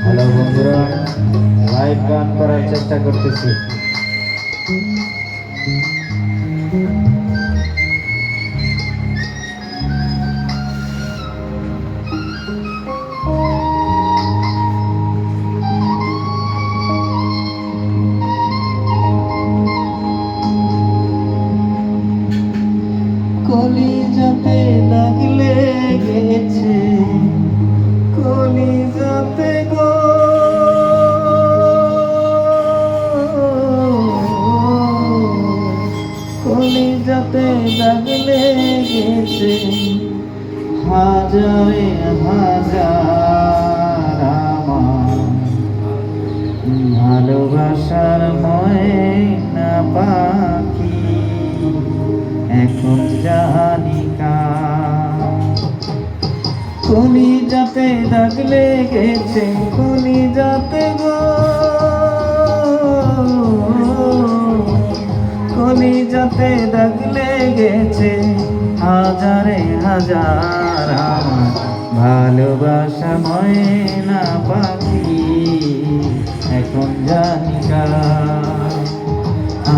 Hello বন্ধুরা, live গান করার চেষ্টা করতেছি। কলিজাতে দাগ লেগেছে, কলিজাতে গো, কলিজাতে দাগ লেগেছে, হাজারে হাজার আমার ভালোবাসার ময়না পাখি এখন জানি কার। কলিজাতে দাগ লেগেছে, কলিজাতে গো, কলিজাতে দাগ লেগেছে, হাজারে হাজার আমার ভালোবাসা ময়না পাখি এখন জানি কার।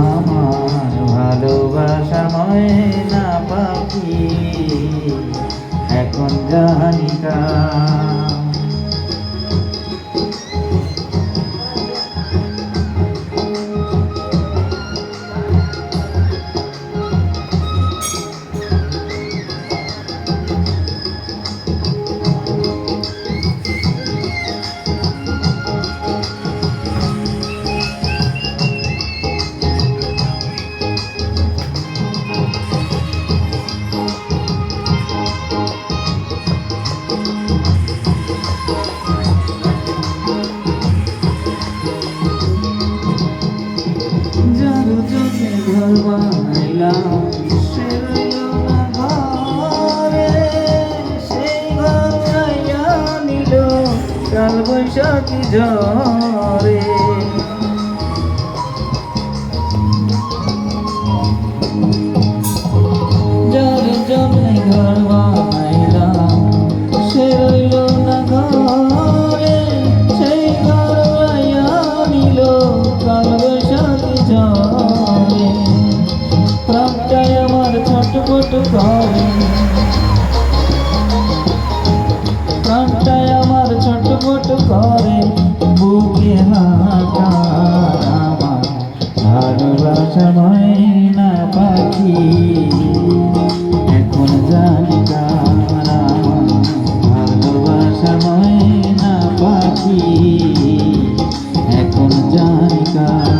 আমার ভালোবাসা ময়না পাখি এখন জানি কার। ঘর বানাইলাম সে রইল না ঘরে, সেই ঘর ছাইয়া নিল কাল বৈশাখী ঝড়ে। যার জন্যে ঘর বানাইলাম সে রইল না ঘরে, সেই ঘর ছাইয়া নিল কাল বৈশাখী ঝড়ে। প্রাণটাই আমার ছটফট করে, প্রাণটাই আমার ছটফট করে, বুকে হাহাকার আমার ভালোবাসা ময়না পাখি এখন জানি কার। আমার ভালোবাসা ময়না পাখি এখন জানি কার।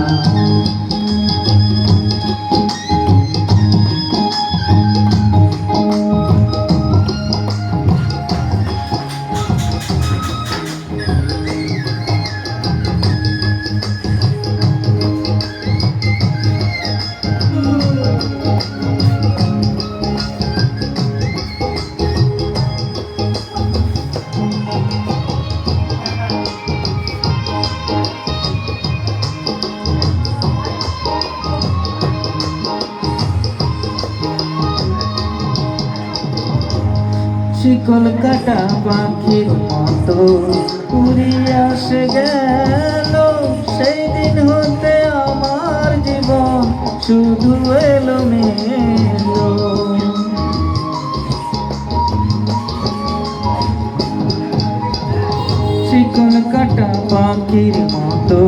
শিকল কাটা পাখির মতো উড়িয়া সে গেল, সেই দিন হতে আমার জীবন শুধু এলো মেলো। শিকল কাটা পাখির মতো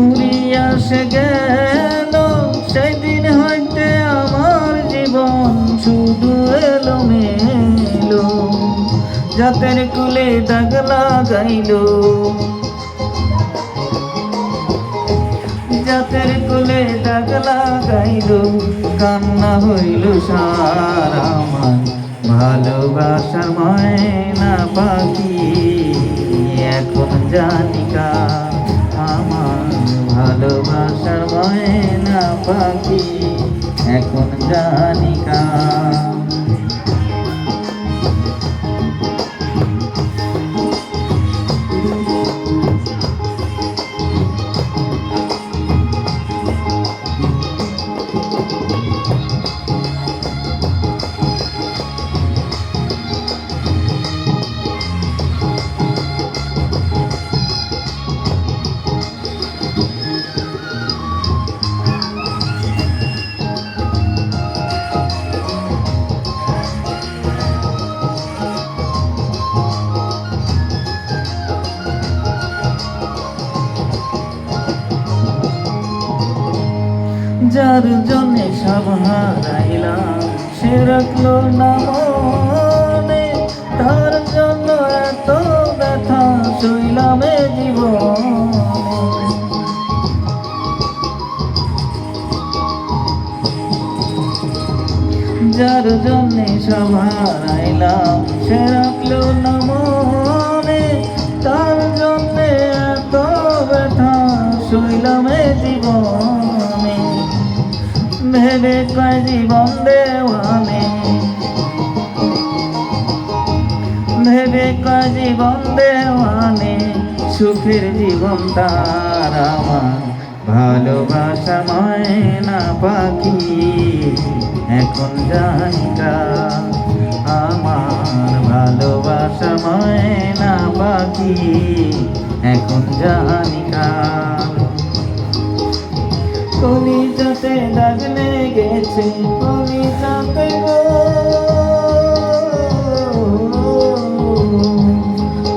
উড়িয়া সে গেল, সেই দিন হইতে আমার জীবন শুধু এলো মেলো। জাতের কুলে দাগ লাগাইল, জাতের কুলে দাগ লাগাইল, কান্না হইল সার আমার ভালোবাসার ময়না পাখি এখন জানি কার। আমার ভালোবাসার ময়না পাখি এখন জানি কার। যার জন্যে সব হারাইলাম সে রাখলো না মনে, তার জন্য এত ব্যথা সইলাম এ জীবনে। যার জন্যে সব হারাইলাম সে রাখলো না মনে, তার জন্যে এত ব্যথা সইলাম এ জীবনে। ভেবে কয় জীবন দেওয়ানে, ভেবে কয় জীবন দেওয়ানে, সুখের জীবন তার আমার। ভালোবাসা ময়না পাখি এখন জানিকা, আমার ভালোবাসা ময়না পাখি এখন জানিকা। কলিজাতে দাগ লেগেছে, কলিজাতে গো,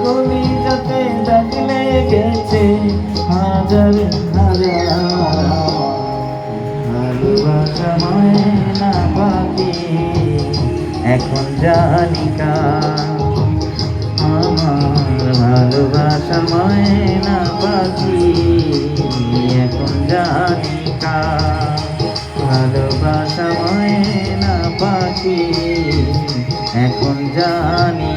কলিজাতে দাগ লেগেছে হাজার হাজার। ভালোবাসা ময়না পাখি এখন জানিকা, আমার ভালোবাসা ময়না পাখি এখন জানিকা। ভালোবাসা ময়না পাখি এখন জানি।